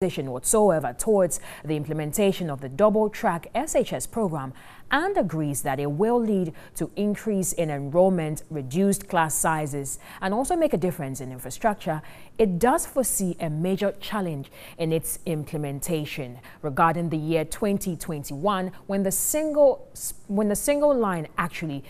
whatsoever towards the implementation of the double-track SHS program and agrees that it will lead to increase in enrollment, reduced class sizes, and also make a difference in infrastructure. It does foresee a major challenge in its implementation regarding the year 2021 when the single line actually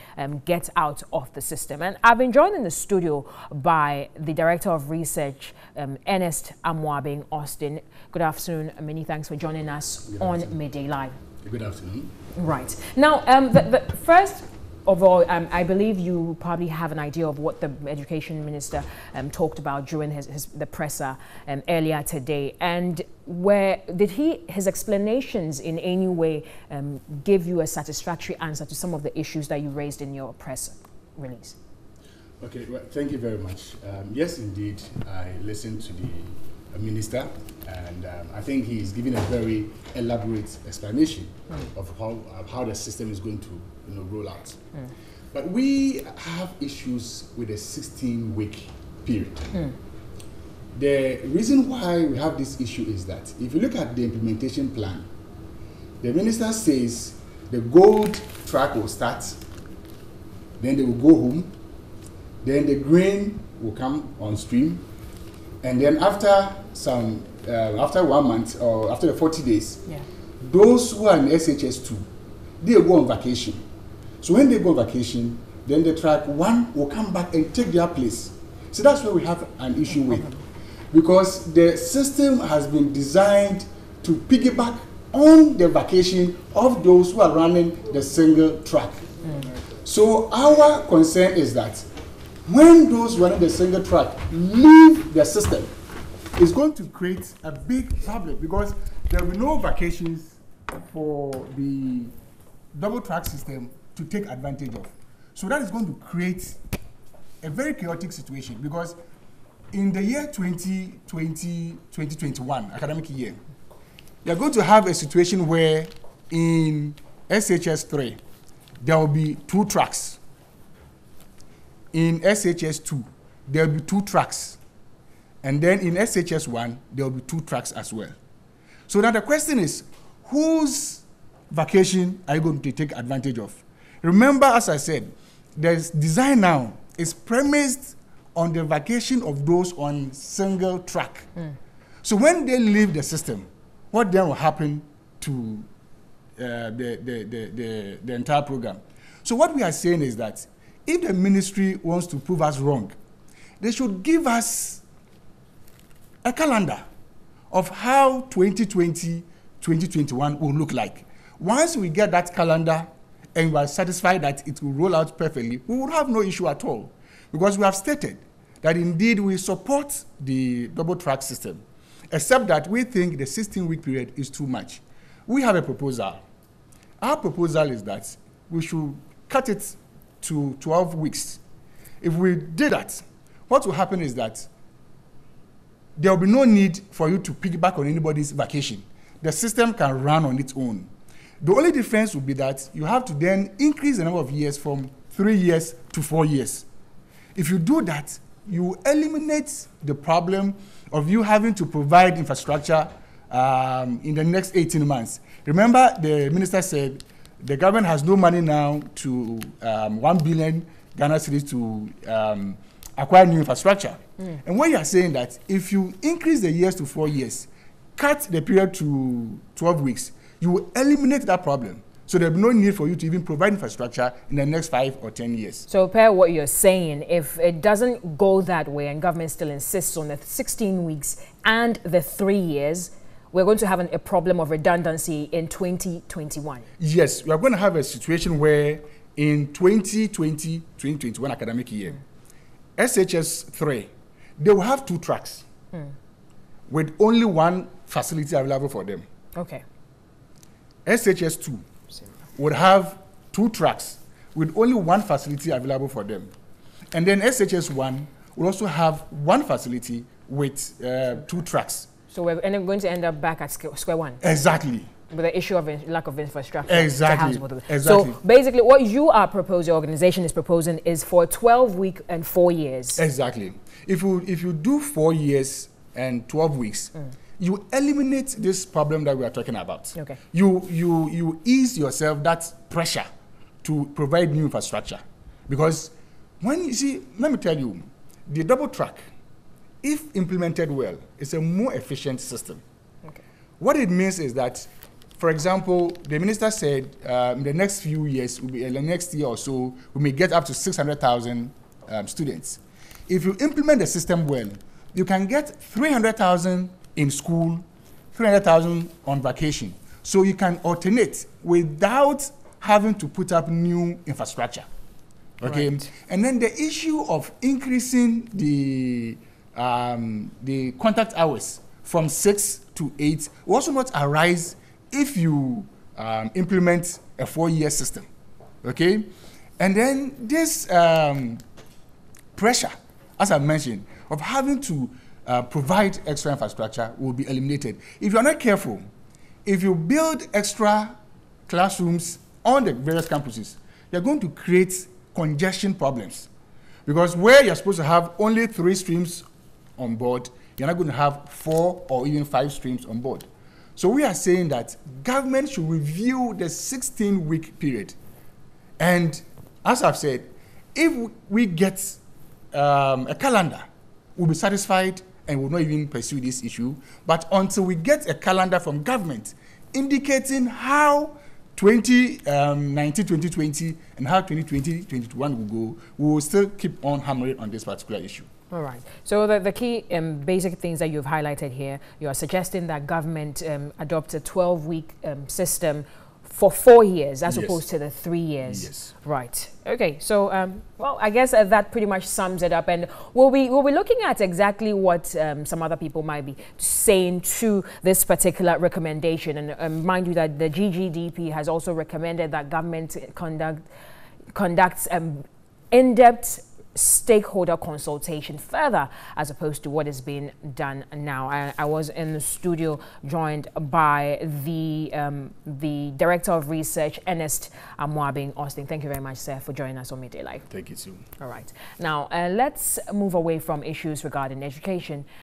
gets out of the system. And I've been joined in the studio by the Director of Research, Ernest Amoabeng Austin. Good afternoon. Many thanks for joining us on Midday Live. Good afternoon. Right. Now, first of all, I believe you probably have an idea of what the Education Minister talked about during the presser earlier today. And where did his explanations in any way give you a satisfactory answer to some of the issues that you raised in your press release? Okay, well, thank you very much. Yes, indeed, I listened to the Minister, and I think he's giving a very elaborate explanation of how the system is going to roll out. But we have issues with a 16-week period. The reason why we have this issue is that if you look at the implementation plan, the Minister says the gold track will start, then they will go home, then the green will come on stream, and then after after 1 month or after the 40 days, those who are in SHS2, they go on vacation. So when they go on vacation, then the track 1 will come back and take their place. So that's where we have an issue with, because the system has been designed to piggyback on the vacation of those who are running the single track. So our concern is that when those running the single track leave the system, it's going to create a big problem, because there will be no vacations for the double track system to take advantage of. So that is going to create a very chaotic situation, because in the year 2020-2021 academic year, you are going to have a situation where in SHS3 there will be 2 tracks. In SHS2, there will be 2 tracks. And then in SHS1, there will be 2 tracks as well. So now the question is, whose vacation are you going to take advantage of? Remember, as I said, the design now is premised on the vacation of those on single track. So when they leave the system, what then will happen to the entire program? So what we are saying is that if the ministry wants to prove us wrong, they should give us a calendar of how 2020-2021 will look like. Once we get that calendar and we are satisfied that it will roll out perfectly, we will have no issue at all, because we have stated that indeed we support the double track system, except that we think the 16-week period is too much. We have a proposal. Our proposal is that we should cut it to 12 weeks. If we did that, what will happen is that there will be no need for you to piggyback on anybody's vacation. The system can run on its own. The only difference would be that you have to then increase the number of years from 3 years to 4 years. If you do that, you eliminate the problem of you having to provide infrastructure in the next 18 months. Remember, the minister said the government has no money now to 1 billion Ghana cedis to acquire new infrastructure. And when you are saying that if you increase the years to 4 years, cut the period to 12 weeks, you will eliminate that problem. So there will be no need for you to even provide infrastructure in the next 5 or 10 years. So per what you're saying, if it doesn't go that way and government still insists on the 16 weeks and the 3 years, we're going to have a problem of redundancy in 2021. Yes, we are going to have a situation where in 2020-2021 academic year, SHS3, they will have 2 tracks with only 1 facility available for them. Okay. SHS2 would have 2 tracks with only 1 facility available for them. And then SHS1 will also have 1 facility with 2 tracks. So we're going to end up back at square one. Exactly. With the issue of lack of infrastructure. Exactly. So basically what you are proposing, your organization is proposing, is for 12 weeks and 4 years. Exactly. If you do 4 years and 12 weeks, you eliminate this problem that we are talking about. Okay. You ease yourself that pressure to provide new infrastructure. Because when you see, let me tell you, the double track, if implemented well, is a more efficient system. Okay. What it means is that, for example, the minister said in the next few years, the next year or so, we may get up to 600,000 students. If you implement the system well, you can get 300,000 in school, 300,000 on vacation. So you can alternate without having to put up new infrastructure. Okay, Right. And then the issue of increasing the contact hours from 6 to 8 will also not arise if you implement a 4-year system. Okay, and then this pressure, as I mentioned, of having to provide extra infrastructure will be eliminated. If you are not careful, if you build extra classrooms on the various campuses, you're going to create congestion problems. Because where you're supposed to have only 3 streams on board, you're not going to have 4 or even 5 streams on board. So we are saying that government should review the 16-week period. And as I've said, if we get a calendar, we'll be satisfied and will not even pursue this issue. But until we get a calendar from government indicating how 2019-2020 and how 2020-2021 will go, we will still keep on hammering on this particular issue. All right. So the key basic things that you've highlighted here, you are suggesting that government adopt a 12-week system for 4 years as Yes. opposed to the 3 years. Yes. Right. Okay. So, well, I guess that pretty much sums it up. And we'll be looking at exactly what some other people might be saying to this particular recommendation. And mind you that the GGDP has also recommended that government conducts in-depth stakeholder consultation further as opposed to what is being done now. I was in the studio joined by the Director of Research, Ernest Amoabeng Austin. Thank you very much, sir, for joining us on Midday Live. Thank you, too. All right. Now, let's move away from issues regarding education